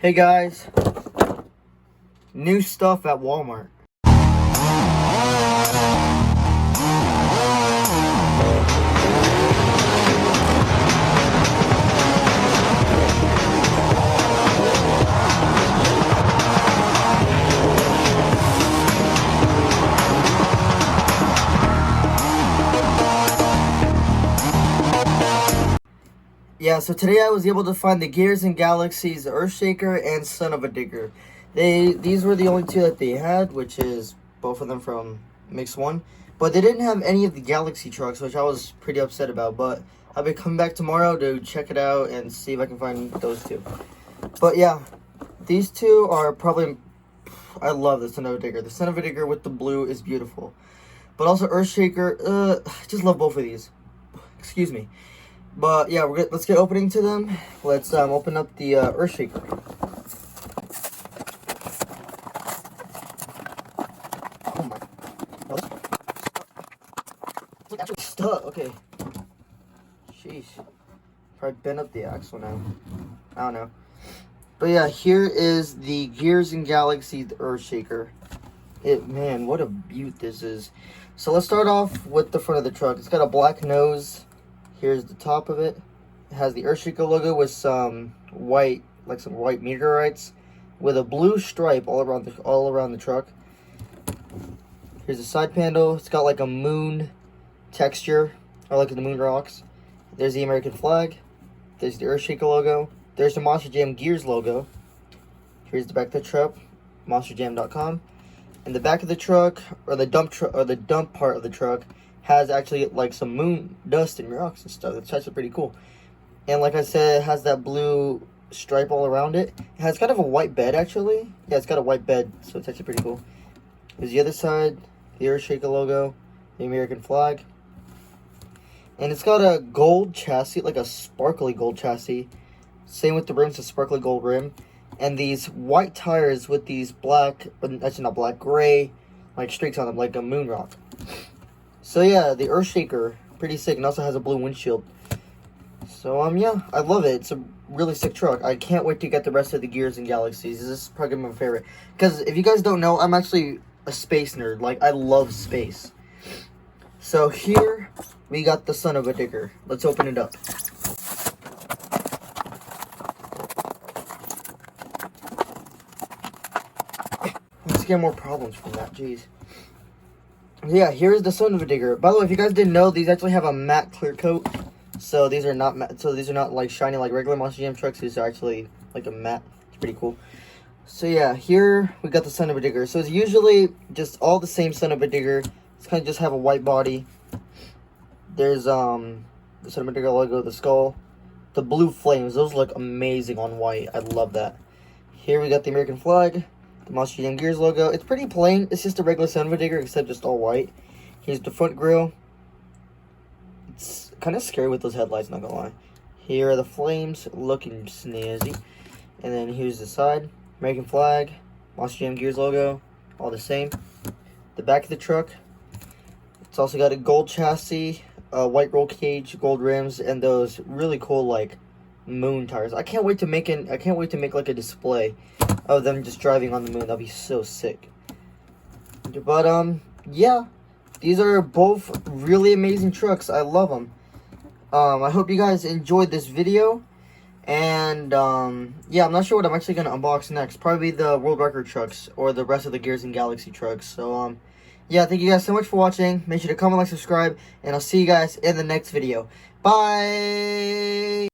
Hey guys, new stuff at Walmart. Yeah, so today I was able to find the Gears and Galaxies Earthshaker and Son of a Digger. These were the only two that they had, which is both of them from Mix 1. But they didn't have any of the Galaxy trucks, which I was pretty upset about. But I'll be coming back tomorrow to check it out and see if I can find those two. But yeah, these two are probably... I love the Son of a Digger. The Son of a Digger with the blue is beautiful. But also Earthshaker, I just love both of these. Excuse me. But yeah, let's get opening to them. Let's open up the Earthshaker. Oh my! It's actually stuck. Okay. Sheesh. Probably bent up the axle now. I don't know. But yeah, here is the Gears and Galaxies Earthshaker. Man, what a beaut this is. So let's start off with the front of the truck. It's got a black nose. Here's the top of it. It has the Earthshaker logo with some white, like some white meteorites, with a blue stripe all around the truck. Here's the side panel. It's got like a moon texture, or like the moon rocks. There's the American flag. There's the Earthshaker logo. There's the Monster Jam Gears logo. Here's the back of the truck, monsterjam.com. And the back of the truck, or the dump part of the truck, has actually like some moon dust and rocks and stuff. It's actually pretty cool. And like I said, it has that blue stripe all around it. It has kind of a white bed actually. Yeah, it's got a white bed, so it's actually pretty cool. There's the other side, the Earthshaker logo, the American flag. And it's got a gold chassis, like a sparkly gold chassis. Same with the rims, a sparkly gold rim. And these white tires with these black, actually not black, gray, like streaks on them, like a moon rock. So yeah, the Earthshaker, pretty sick, and also has a blue windshield. So yeah, I love it. It's a really sick truck. I can't wait to get the rest of the Gears and Galaxies. This is probably my favorite. Because if you guys don't know, I'm actually a space nerd. Like, I love space. So here, we got the Son of a Digger. Let's open it up. Let's get more problems from that, jeez. Yeah, here's the Son of a Digger. By the way, if you guys didn't know, these actually have a matte clear coat. So these are not matte, so these are not like shiny like regular Monster Jam trucks. These are actually like a matte. It's pretty cool. So yeah, here we got the Son of a Digger. So it's usually just all the same Son of a Digger. It's kind of just have a white body. There's the Son of a Digger logo, the skull, the blue flames. Those look amazing on white. I love that. Here we got the American flag. The Monster Jam Gears logo. It's pretty plain. It's just a regular Son of a Digger, except just all white. Here's the front grille. It's kind of scary with those headlights, not gonna lie. Here are the flames, looking snazzy. And then here's the side. American flag, Monster Jam Gears logo, all the same. The back of the truck. It's also got a gold chassis, white roll cage, gold rims, and those really cool like moon tires. I can't wait to make like a display of them just driving on the moon. That'd be so sick. But yeah, these are both really amazing trucks. I love them. I hope you guys enjoyed this video. And yeah, I'm not sure what I'm actually gonna unbox next. Probably the world record trucks or the rest of the Gears and Galaxy trucks. So yeah, thank you guys so much for watching. Make sure to comment, like, subscribe, and I'll see you guys in the next video. Bye.